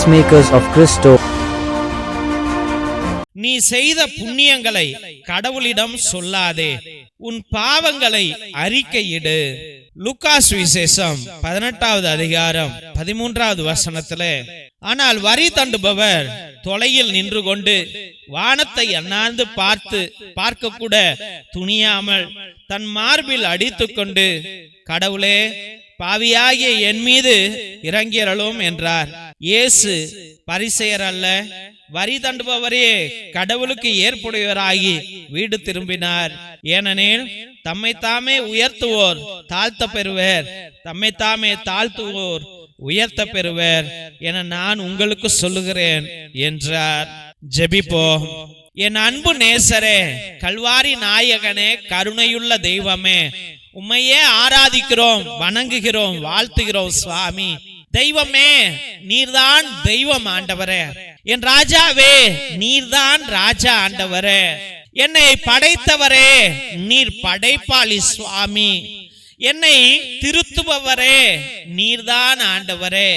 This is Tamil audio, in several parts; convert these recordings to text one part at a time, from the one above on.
Peacemakers of Christo. நீ செய்த புண்ணியங்களை கடவுளிடம் சொல்லாதே, உன் பாவங்களை அறிக்கையிடு. லூக்கா சுவிசேஷம் 18வது அதிகாரம் 13வது வசனத்துல, ஆனால் வரி தண்டுபவர் தொலையில் நின்று கொண்டு வானத்தை அண்ணாந்து பார்க்க கூட துணியாமல் தன் மார்பில் அடித்துக் கொண்டு, கடவுளே, பாவியாகிய என் மீது இறங்கியறலும் என்றார். இயேசு பரிசேயர் அல்ல, வரி தண்டுபவரே கடவுளுக்கு ஏற்புடையவராகி வீடு திரும்பினார். ஏனெனில் தம்மை தாமே உயர்த்துவோர் தாழ்த்த பெறுவர், தம்மை தாமே தாழ்த்துவோர் உயர்த்த பெறுவர் என நான் உங்களுக்கு சொல்லுகிறேன் என்றார். ஜெபிப்போம். என் அன்பு நேசரே, கல்வாரி நாயகனே, கருணையுள்ள தெய்வமே, உம்மையே ஆராதிக்கிறோம், வணங்குகிறோம், வாழ்த்துகிறோம் சுவாமி. தெய்வமே, நீர்தான் தெய்வம் ஆண்டவரே. என் ராஜாவே, நீர்தான் ராஜா ஆண்டவரே. என்னை படைத்தவரே, நீர் படைப்பாளி சுவாமி. என்னை திருத்துபவரே, நீர்தான் ஆண்டவரே.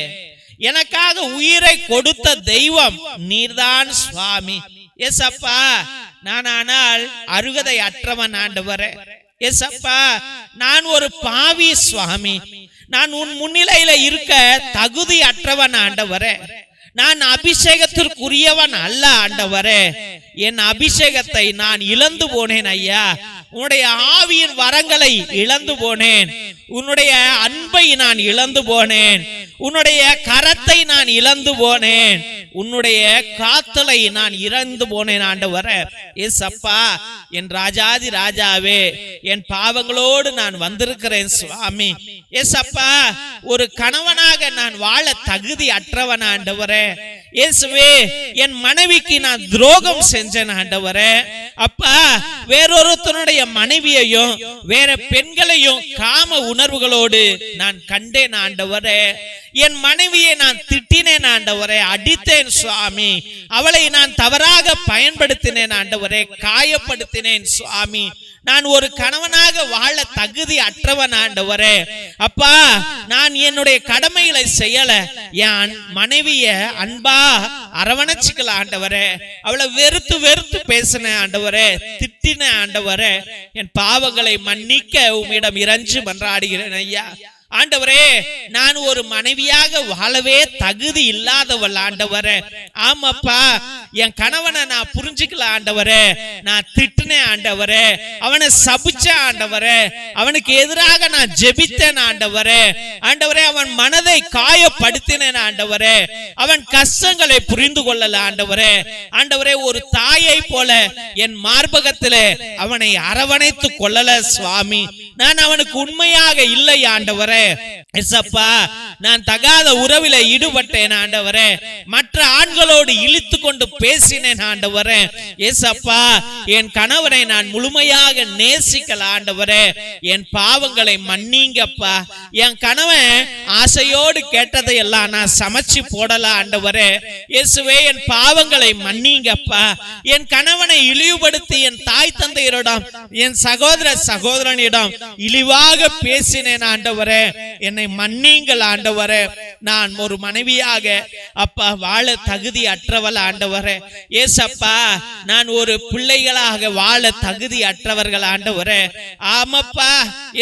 எனக்காக உயிரை கொடுத்த தெய்வம் நீர்தான் சுவாமி. ஏசப்பா, நான் ஆனால் அருகதை அற்றவன் ஆண்டவரே. ஏசப்பா, நான் ஒரு பாவி சுவாமி. நான் உன் முன்னிலையில இருக்க தகுதி அற்றவன் ஆண்டவரே. நான் அபிஷேகத்திற்குரியவன் அல்ல ஆண்டவரே. என் அபிஷேகத்தை நான் இழந்து போனேன் ஐயா. உன்னுடைய ஆவியின் வரங்களை இழந்து போனேன். உன்னுடைய அன்பை நான் இழந்து போனேன். உன்னுடைய கரத்தை நான் இழந்து போனேன். உன்னுடைய காத்தலை நான் இழந்து போனேன் ஆண்டவரே. ஏசப்பா, என் ராஜாதி ராஜாவே, என் பாவங்களோடு நான் வந்திருக்கிறேன் சுவாமி. ஏசப்பா, ஒரு கணவனாக நான் வாழ தகுதி அற்றவன் ஆண்டவரே. இயேசுவே, என் மனைவிக்கு நான் துரோகம் செஞ்சேன் ஆண்டவரே. அப்பா, வேறொருத்தனுடைய மனைவியையும் வேற பெண்களையும் காம உணர்வுகளோடு நான் கண்டேன் ஆண்டவரே. என் மனைவியை நான் திட்டினேன் ஆண்டவரே, அடித்தேன் சுவாமி. அவளை நான் தவறாக பயன்படுத்தினேன் ஆண்டவரே, காயப்படுத்தினேன் சுவாமி. நான் ஒரு கணவனாக வாழ தகுதி அற்றவன் ஆண்டவரே. அப்பா, நான் என்னுடைய கடமைகளை செய்யல. என் மனைவிய அன்பா அரவணைச்சுக்கல ஆண்டவரே. அவளை வெறுத்து வெறுத்து பேசின ஆண்டவரே, திட்டின ஆண்டவரே. என் பாவங்களை மன்னிக்க உம்மிடம் இறைஞ்சு மன்றாடுகிறேன் ஐயா. ஆண்டவரே, நான் ஒரு மனைவியாக வாழவே தகுதி இல்லாதவள் ஆண்டவரே. ஆமாப்பா, என் கணவனை நான் புரிஞ்சுக்கல ஆண்டவரே. நான் திட்டினேன் ஆண்டவரே, அவனை சபிச்சேன் ஆண்டவரே, அவனுக்கு எதிராக நான் ஜெபித்தேன் ஆண்டவரே. ஆண்டவரே, அவன் மனதை காயப்படுத்தினேன் ஆண்டவரே. அவன் கஷ்டங்களை புரிந்து கொள்ளல ஆண்டவரே. ஆண்டவரே, ஒரு தாயை போல என் மார்பகத்திலே அவனை அரவணைத்து கொள்ளல சுவாமி. நான் அவனுக்கு உண்மையாக இல்லை ஆண்டவரே. ஏசப்பா, நான் தகாத உறவில ஈடுபட்டேன் ஆண்டவரே. மற்ற ஆண்களோடு இழுத்து கொண்டு பேசினேன் ஆண்டவரே. ஏசப்பா, என் கணவனை நான் முழுமையாக நேசிக்கல ஆண்டவரே. என் பாவங்களை மன்னிங்கப்பா. என் கணவன் ஆசையோடு கேட்டதை எல்லாம் நான் சமைச்சு போடல ஆண்டவரே. இயேசுவே, என் பாவங்களை மன்னிங்கப்பா. என் கணவனை இழிவுபடுத்தி என் தாய் தந்தையரிடம், என் சகோதர சகோதரனிடம் இழிவாக பேசினேன் ஆண்டவரே. என்னை மன்னிங்கள் ஆண்டவரே. நான் ஒரு மனைவியாக அப்பா வாழ தகுதி அற்றவள் ஆண்டவரே. ஏசப்பா, நான் ஒரு பிள்ளைகளாக வாழ தகுதி அற்றவர்கள் ஆண்டவரே. ஆமாப்பா,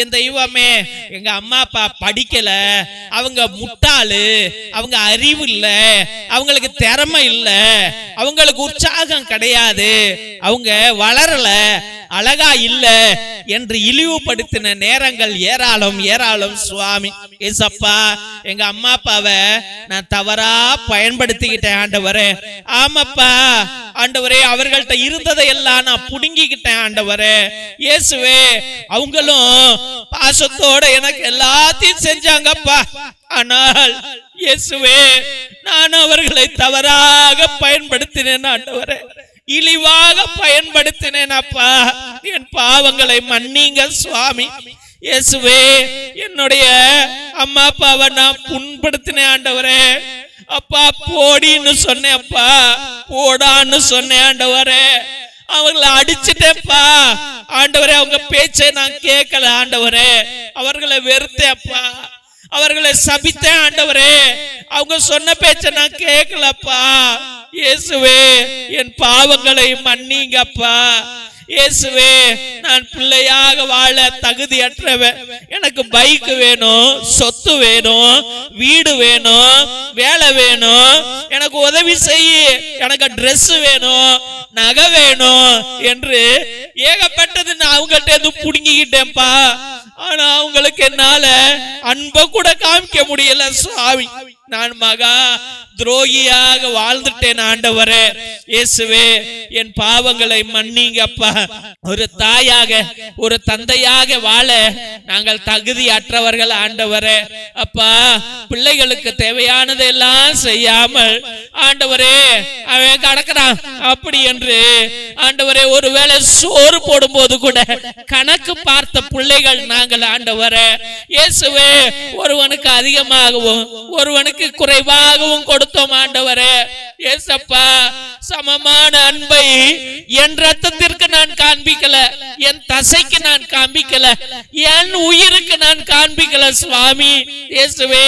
என் தெய்வமே, எங்க அம்மா அப்பா படிக்கல, அவங்க முட்டாளு, அவங்க அறிவு இல்ல, அவங்களுக்கு திறமை இல்ல, அவங்களுக்கு உற்சாகம் கிடையாது, அவங்க வளரல, அழகா இல்ல என்று இழிவுபடுத்தின நேரங்கள் ஏராளம் ஏராளம் சுவாமி. ஏசப்பா, எங்க அம்மா அப்பாவை நான் தவறா பயன்படுத்திக்கிட்டேன் ஆண்டவரே. ஆமாப்பா ஆண்டவரே, அவர்கள்ட்ட இருந்ததை எல்லாம் நான் புடுங்கிக்கிட்டேன் ஆண்டவரே. இயேசுவே, அவங்களும் பாசத்தோட எனக்கு எல்லாத்தையும் செஞ்சாங்கப்பா. ஆனால் இயேசுவே, நான் அவர்களை தவறாக பயன்படுத்தினேன் ஆண்டவரே, இழிவாக பயன்படுத்தினேன் அப்பா. என் பாவங்களை மன்னிங்க சுவாமி. இயேசுவே, என்னுடைய அம்மா அப்பாவை நான் புண்படுத்தினேன் ஆண்டவரே. அப்பா, போடின்னு சொன்னேன் அப்பா, போடான்னு சொன்னேன் ஆண்டவரே. அவங்களை அடிச்சுட்டேப்பா ஆண்டவரே. அவங்க பேச்சை நான் கேட்கல ஆண்டவரே. அவர்களை வெறுத்தேப்பா, அவர்களை சபித்தேன் ஆண்டவரே. அவங்க சொன்ன பேச்ச நான் கேட்கலப்பா. இயேசுவே என் பாவங்களை மன்னிங்கப்பா. இயேசுவே நான் பிள்ளையாக வாழ தகுதியற்றவன். எனக்கு பைக் வேணும், சொத்து வேணும், வீடு வேணும், வேலை வேணும், எனக்கு உதவி செய்ய, எனக்கு ட்ரெஸ் வேணும், நகை வேணும் என்று ஏகப்பட்டது நான் அவங்கள்ட்ட இருந்து புடுங்கிக்கிட்டேன்ப்பா. ஆனா அவங்களுக்கு என்னால அன்பை கூட காமிக்க முடியல சுவாமி. நான் மகா துரோகியாக வாழ்ந்துட்டேன் ஆண்டவரே. இயேசுவே என் பாவங்களை மன்னிங்கப்பா. ஒரு தாயாக ஒரு தந்தையாக வாழ நாங்கள் தகுதி அற்றவர்கள் ஆண்டவரே. அப்பா பிள்ளைகளுக்கு தேவையானது எல்லாம் செய்யாமல் ஆண்டவரே அவன் கடக்கிறான் அப்படி என்று ஆண்டவரே ஒருவேளை சோறு போடும் போது கூட கணக்கு பார்த்த பிள்ளைகள் நாங்கள் ஆண்டவரே. இயேசுவே ஒருவனுக்கு அதிகமாகவும் ஒருவனுக்கு குறைவாகவும் கொடுத்தோம் ஆண்டவரே. ஏசப்பா சமமான அன்பை என் ரத்தத்திற்கு நான் காண்பிக்கல, என் தசைக்கு நான் காண்பிக்கல, என் உயிருக்கு நான் காண்பிக்கல சுவாமி. இயேசுவே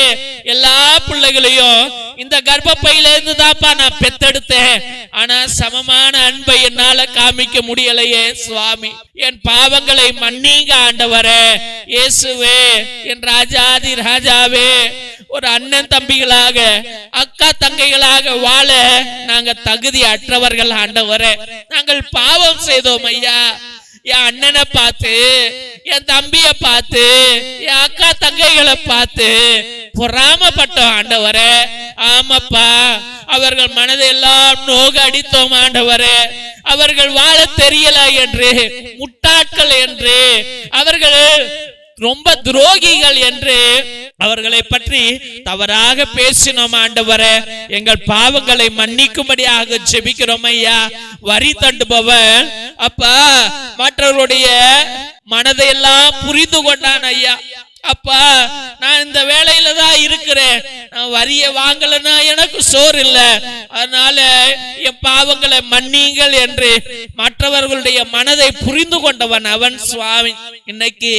எல்லா பிள்ளைகளையும் இந்த கர்ப்பப்பையில இருந்து தான்ப்பா நான் பெத்தெடுத்தேன். ஆனா சமமான அன்பை என்னால காமிக்க முடியலையே சுவாமி. என் பாவங்களை மன்னிங்க ஆண்டவரே. இயேசுவே என் ராஜாதி ராஜாவே, ஒரு அண்ணன் தம்பிகளாக அக்கா தங்கைகளாக வாழ நாங்க தகுதி அற்றவர்கள் ஆண்டவரே. நாங்கள் பாவம் செய்தோம் ஐயா. என் அண்ணனை பார்த்து, என் தம்பிய பார்த்து, என் அக்கா தங்கைகளை பார்த்து பொறாமப்பட்டோம் ஆண்டவரே. ஆமாப்பா அவர்கள் மனதெல்லாம் நோக அடித்தோம் ஆண்டவரே. அவர்கள் வாழ தெரியல என்று, முட்டாட்கள் என்று, அவர்கள் ரொம்ப துரோகிகள் என்று அவர்களை பற்றி தவறாக பேசினோம் ஆண்டவரே. எங்கள் பாவங்களை மன்னிக்கும்படியாக ஜெபிக்கிறோம் ஐயா. வரி தண்டுபவன் அப்பா மற்றவருடைய மனதையெல்லாம் புரிந்து கொண்டான் ஐயா. அப்பா நான் இந்த வேலையில தான் இருக்கிறேன், நான் வரிய வாங்கலன்னா எனக்கு சோறு இல்ல, அதனால என் பாவங்களை மன்னிங்கள் என்று மற்றவர்களுடைய மனதை புரிந்து கொண்டவன் அவன் சுவாமி. இன்னைக்கு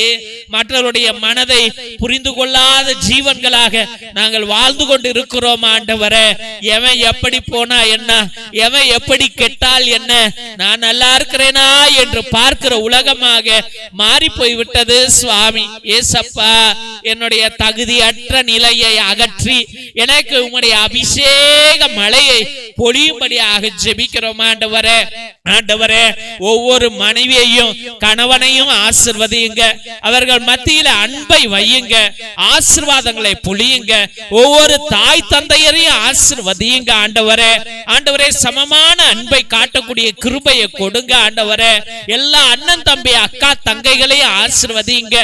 மற்றவருடைய மனதை புரிந்து கொள்ளாத ஜீவன்களாக நாங்கள் வாழ்ந்து கொண்டு இருக்கிறோம் ஆண்டவரே. எவன் எப்படி போனா என்ன, எவன் எப்படி கெட்டால் என்ன, நான் நல்லா இருக்கிறேனா என்று பார்க்கிற உலகமாக மாறி போய்விட்டது சுவாமி. ஏசப்பா என்னுடைய தகுதியற்ற நிலையை அகற்றி எனக்கு உம்முடைய அபிஷேக மழையை பொழியும்படியாக ஜெபிக்கிறோம் ஆண்டவரே. ஆண்டவரே ஒவ்வொரு மனைவியையும் கணவனையும் ஆசீர்வதியுங்க, அவர்கள் மத்தியில அன்பை வையுங்க, ஆசீர்வாதங்களை பொழியுங்க. ஒவ்வொரு தாய் தந்தையரையும் ஆசீர்வதியுங்க ஆண்டவரே. ஆண்டவரே சமமான அன்பை காட்டக்கூடிய கிருபையை கொடுங்க ஆண்டவரே. எல்லா அண்ணன் தம்பி அக்கா தங்கைகளையும் ஆசீர்வதியுங்க.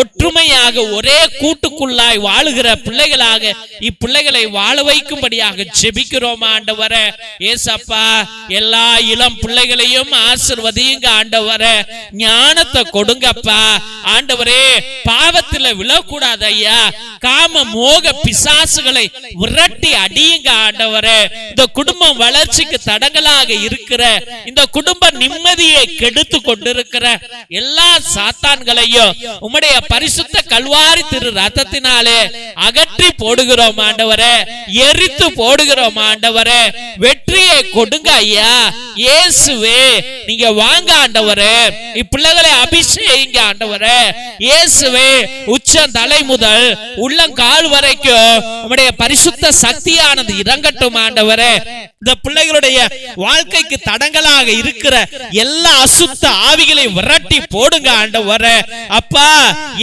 ஒற்றுமையாக ஒரே கூட்டுக்குள்ளாய் வாழுகிற பிள்ளைகளாக இப்பிள்ளைகளை வாழ வைக்கும்படியாக ஜெபிக்கிறோம் ஆண்டவரே. ஏசப்பா எல்லா இளம் பிள்ளைகளையும் ஆசீர்வதியுங்க ஆண்டவரே. ஞானத்தை கொடுங்கப்பா ஆண்டவரே. பாவத்தில் விழக்கூடாது ஐயா. காம மோக பிசாசுகளை விரட்டி அடியுங்க ஆண்டவரே. இந்த குடும்பம் வளர்ச்சிக்கு தடங்கலாக இருக்கிற, இந்த குடும்ப நிம்மதியை கெடுத்து கொண்டிருக்கிற எல்லா சாத்தான்களையும் உம்முடைய பரிசுத்த கல்வாரி திரு ரத்தத்தினாலே அகற்றி போடுகிறோம் ஆண்டவரே, எரித்து போடுகிறோம் ஆண்டவரே. வெற்றியை கொடுங்க ஐயா. இயேசுவே நீங்க வாங்க ஆண்டவரே. இப்பிள்ளைகளை அபிஷேகிங்க ஆண்டவரே. இயேசுவே உச்சம் தலை முதல் உள்ளங்கால் வரைக்கும் உம்முடைய பரிசுத்த சக்தியானது இறங்கட்டும் ஆண்டவரே. இந்த பிள்ளைகளுடைய வாழ்க்கைக்கு தடங்கலாக இருக்கிற எல்லா அசுத்த ஆவிகளை விரட்டி போடுங்க ஆண்டவரே. அப்பா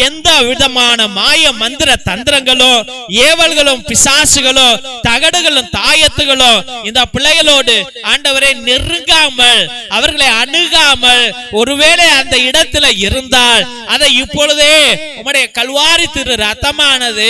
எந்த விதமான மாய மந்திர தந்திரங்களும் ஏவல்களும் பிசாசுகளும் தகடுகளும் தாயத்துகளும் இந்த பிள்ளைகளோடு ஆண்டவரை நெருங்காமல், அவர்களை அணுகாமல், ஒருவேளை அந்த இடத்துல இருந்தால் அதை இப்பொழுதே உம்முடைய கல்வாரி திரு ரத்தமானது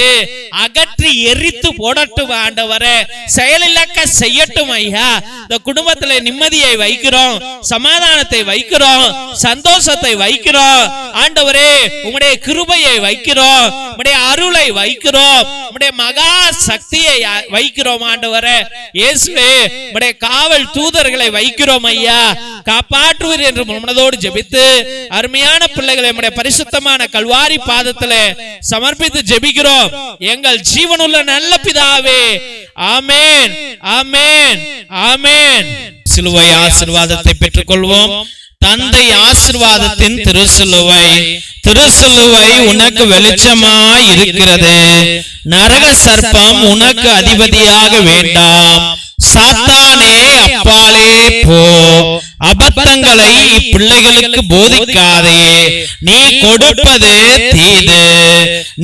அகற்றி எரித்து போடட்டும் ஆண்டவரே. செயலிழக்க செய்யட்டும் ஐயா. இந்த குடும்பத்துல நிம்மதியை வைக்கிறோம், சமாதானத்தை வைக்கிறோம், சந்தோஷத்தை வைக்கிறோம் ஆண்டவரே. உம்முடைய கிருபையை வைக்கிறோம், உம்முடைய அருளை வைக்கிறோம், உம்முடைய மகா சக்தியை வைக்கிறோம் ஆண்டவரே. இயேசுவே உம்முடைய காவல் தூதர்களை வைக்கிறோம் ஐயா. காப்பாற்றுவீர் என்று மனதோடு ஜெபித்து அருமையான பிள்ளைகளை உம்முடைய பரிசுத்தமான கல்வாரி பாதத்திலே சமர்ப்பித்து ஜெபிக்கிறோம். எங்கள் ஜீவனுள்ள நல்ல பிதாவே, ஆமென், ஆமென், ஆமென். சிலுவை ஆசீர்வாதத்தை பெற்றுக்கொள்வோம். தந்தை ஆசீர்வாதத்தின் திருசிலுவை உனக்கு வெளிச்சமாய் இருக்கிறது. நரக சர்ப்பம் உனக்கு அதிபதியாக வேண்டாம். சாத்தானே அப்பாலே போ. அபத்தங்களை பிள்ளைகளுக்கு போதிக்காதே. நீ கொடுப்பது தீது,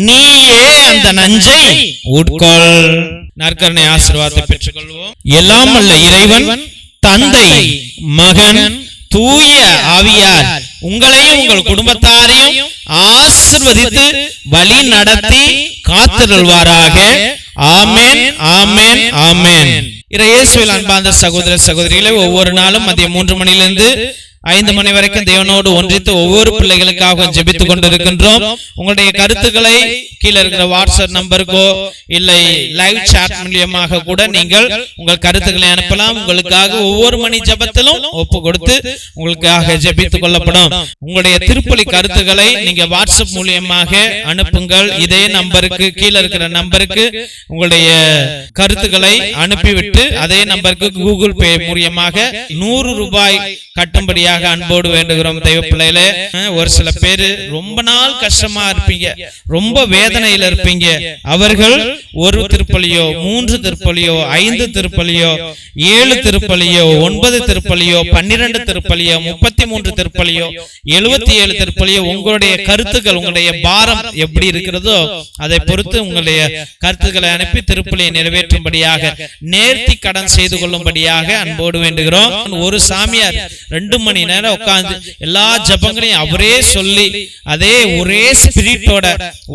நீயே அந்த நஞ்சை உட்கொள். நற்கருணை ஆசீர்வாதத்தை பெற்றுக்கொள்வோம். எல்லாம் வல்ல இறைவன் தந்தை, மகன், தூய ஆவியார் உங்களையும் உங்கள் குடும்பத்தாரையும் ஆசீர்வதித்து வழி நடத்தி காத்திருள்வாராக. ஆமென், ஆமென், ஆமென். இயேசுவில் அன்பார்ந்த சகோதர சகோதரிகளை, ஒவ்வொரு நாளும் மதியம் 3 மணியிலிருந்து 5 மணி வரைக்கும் தேவனோடு ஒன்றித்து ஒவ்வொரு பிள்ளைகளுக்காக ஜெபித்துக் கொண்டிருக்கின்றோம். உங்களுடைய கருத்துக்களை கீழே இருக்கிற வாட்ஸ்அப் நம்பருக்கோ இல்லை லைவ் சாட் மூலியமாக கூட நீங்கள் உங்கள் கருத்துக்களை அனுப்பலாம். உங்களுக்காக ஒவ்வொரு மணி ஜெபத்திலும் ஒப்பு கொடுத்து உங்களுக்காக ஜெபித்துக் கொள்ளப்படும். உங்களுடைய திருப்பலி கருத்துக்களை நீங்க வாட்ஸ்அப் மூலியமாக அனுப்புங்கள். இதே நம்பருக்கு, கீழே இருக்கிற நம்பருக்கு உங்களுடைய கருத்துக்களை அனுப்பிவிட்டு அதே நம்பருக்கு கூகுள் பே மூலியமாக 100 ரூபாய் கட்டும்படியாக அன்போடு வேண்டுகிறோம். தெய்வ பிள்ளைகளே, ஒரு சில பேரு ரொம்ப நாள் கஷ்டமா இருப்பீங்க, ரொம்ப வேதனையில இருப்பீங்க. அவர்கள் 1 திருப்பலியோ 3 திருப்பலியோ 5 திருப்பலியோ 7 திருப்பலியோ 9 திருப்பலியோ 12 திருப்பலியோ 33 திருப்பலியோ 77 திருப்பலியோ, உங்களுடைய கருத்துக்கள், உங்களுடைய பாரம் எப்படி இருக்கிறதோ அதை பொறுத்து உங்களுடைய கருத்துக்களை அனுப்பி திருப்பலியை நிறைவேற்றும்படியாக, நேர்த்தி கடன் செய்து கொள்ளும்படியாக அன்போடு வேண்டுகிறோம். ஒரு சாமியார் 2 மணி நேரம் உட்கார்ந்து எல்லா ஜபங்களையும் அவரே சொல்லி, அதே ஒரே ஸ்பிரிட்டோட,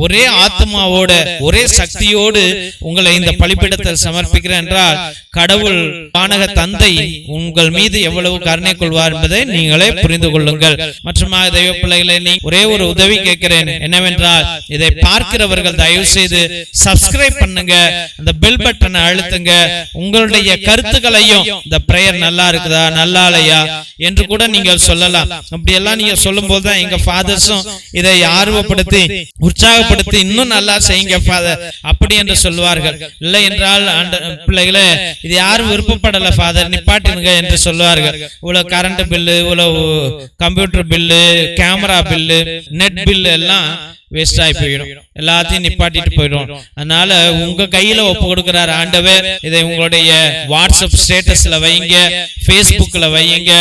ஒரே ஆத்மாவோட, ஒரே சக்தியோடு உங்களை இந்த பலிபீடத்தில் சமர்ப்பிக்கிறேன் என்றால் கடவுள் வானக தந்தை உங்கள் மீது எவ்வளவு கருணை கொள்வார் என்பதை நீங்களே புரிந்து கொள்ளுங்கள். மற்றும் தெய்வ பிள்ளைகளை, நீ ஒரே ஒரு உதவி கேட்கிறேன். என்னவென்றால், இதை பார்க்கிறவர்கள் தயவு செய்து சப்ஸ்கிரைப் பண்ணுங்க, அந்த பெல் பட்டனை அழுத்துங்க. உங்களுடைய கருத்துக்களையும், இந்த பிரேயர் நல்லா இருக்குதா, நல்லா இல்லையா என்று கூட நீங்கள் சொல்லலாம். அப்படியெல்லாம் நீங்க சொல்லும் போதுதான் எங்க ஃபாதர்ஸும் இதை ஆர்வப்படுத்தி உற்சாகப்படுத்தி இன்னும் நல்லா செய்யுங்க ஃபாதர் அப்படி என்று சொல்வார்கள். இல்லை என்றால் பிள்ளைகளே, இது யாரும் விருப்பப்படல ஃபாதர், நிப்பாட்டுங்க என்று சொல்வார்கள். இவ்வளவு கரண்ட் பில்லு, இவ்வளவு computer bill, camera bill, net bill எல்லாம் வேஸ்ட் ஆகி போயிடும், எல்லாத்தையும் நிப்பாட்டிட்டு போயிடும். அதனால உங்க கையில ஒப்பு கொடுக்கிறார் ஆண்டவர். இதை உங்களுடைய வாட்ஸ்அப் ஸ்டேட்டஸ்ல வைங்க, பேஸ்புக்ல வைங்க,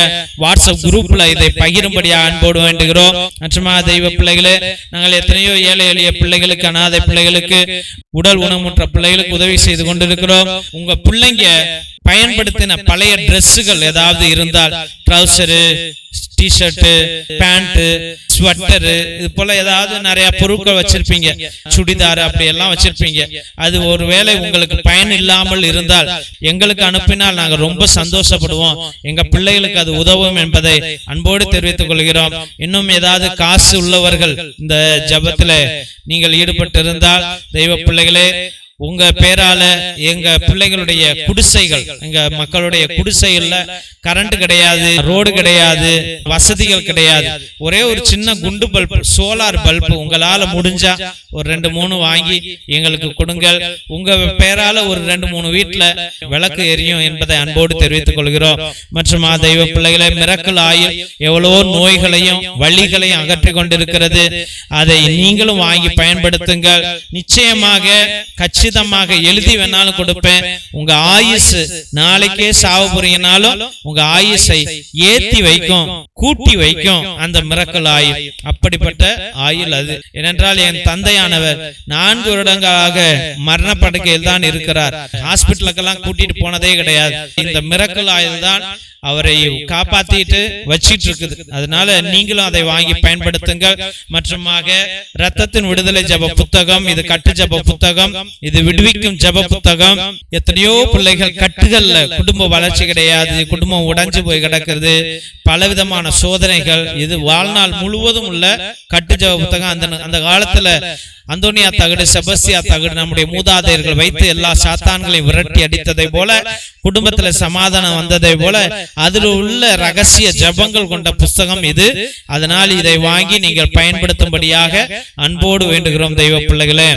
வாட்ஸ்அப் குரூப்ல இதை பகிரும்படியா அன்போடு வேண்டுகிறோம். மற்றும் தெய்வ பிள்ளைகளே, நாங்கள் எத்தனையோ ஏழை எளிய பிள்ளைகளுக்கு, அனாதை பிள்ளைகளுக்கு, உடல் ஊனமுற்ற பிள்ளைகளுக்கு உதவி செய்து கொண்டிருக்கிறோம். உங்க பிள்ளைங்க பயன்படுத்தின பழைய டிரெஸ்ஸுகள் ஏதாவது இருந்தால், ட்ரௌசரு, டிஷர்ட், பேண்ட், ஸ்வெட்டர், இது போல ஏதாவது நிறைய பொருட்கள் வச்சிருப்பீங்க, சுடிதார் அப்படி எல்லாம் வச்சிருப்பீங்க. அது ஒருவேளை உங்களுக்கு பயன் இல்லாமல் இருந்தால் எங்களுக்கு அனுப்பினால் நாங்கள் ரொம்ப சந்தோஷப்படுவோம். எங்க பிள்ளைகளுக்கு அது உதவும் என்பதை அன்போடு தெரிவித்துக் கொள்கிறோம். இன்னும் ஏதாவது காசு உள்ளவர்கள் இந்த ஜபத்துல நீங்கள் ஈடுபட்டு இருந்தால், தெய்வ பிள்ளைகளே, உங்க பேரால எங்க பிள்ளைகளுடைய குடிசைகள், எங்க மக்களுடைய குடிசைகள்ல கரண்ட் கிடையாது, ரோடு கிடையாது, வசதிகள் கிடையாது. ஒரே ஒரு சின்ன குண்டு பல்பு, சோலார் பல்பு உங்களால முடிஞ்சா ஒரு 2-3 வாங்கி எங்களுக்கு கொடுங்கள். உங்க பேரால ஒரு 2-3 வீட்டுல விளக்கு எரியும் என்பதை அன்போடு தெரிவித்துக் கொள்கிறோம். மற்றும் தெய்வ பிள்ளைகளை, மிரக்கல் ஆயில் எவ்வளவோ நோய்களையும் வலிகளையும் அகற்றி கொண்டிருக்கிறது. அதை நீங்களும் வாங்கி பயன்படுத்துங்கள். நிச்சயமாக கச்சிதமாக எழுதி வேணாலும் கொடுப்பேன். உங்க ஆயுசு, நாளைக்கே சாவு போறீங்கனாலும் உங்க ஆயுசை ஏத்தி வைக்கும், கூட்டி வைக்கும் அந்த மிரக்கல் ஆயில். அப்படிப்பட்ட ஆயில் அது. ஏனென்றால் என் தந்தையானவர் 4 வருடங்களாக மரண படுக்கையில் தான் இருக்கிறார். ஹாஸ்பிட்டலுக்கெல்லாம் கூட்டிட்டு போனதே கிடையாது. இந்த மிரக்கல் ஆயில் தான் அவரை காப்பாத்திட்டு வச்சிட்டு இருக்குது. அதனால நீங்களும் அதை வாங்கி பயன்படுத்துங்கள். மற்றும் ரத்தத்தின் விடுதலை ஜப புத்தகம், இது கட்டு ஜப புத்தகம், இது விடுவிக்கும் ஜப புத்தகம். எத்தனையோ பிள்ளைகள் கட்டுகள்ல குடும்ப வளர்ச்சி கிடையாது, குடும்பம் உடைஞ்சு போய் கிடக்கிறது, பலவிதமான சோதனைகள். இது வாழ்நாள் முழுவதும் உள்ள கட்டு ஜப புத்தகம். அந்த காலத்துல அந்தோனியா தகடு, செபஸ்தியா தகடு நம்முடைய மூதாதையர்கள் வைத்து எல்லா சாத்தான்களையும் விரட்டி அடித்ததை போல, குடும்பத்துல சமாதானம் வந்ததை போல, அதில் உள்ள ரகசிய ஜபங்கள் கொண்ட புஸ்தகம் இது. அதனால் இதை வாங்கி நீங்கள் பயன்படுத்தும்படியாக அன்போடு வேண்டுகிறோம் தெய்வ பிள்ளைகளே.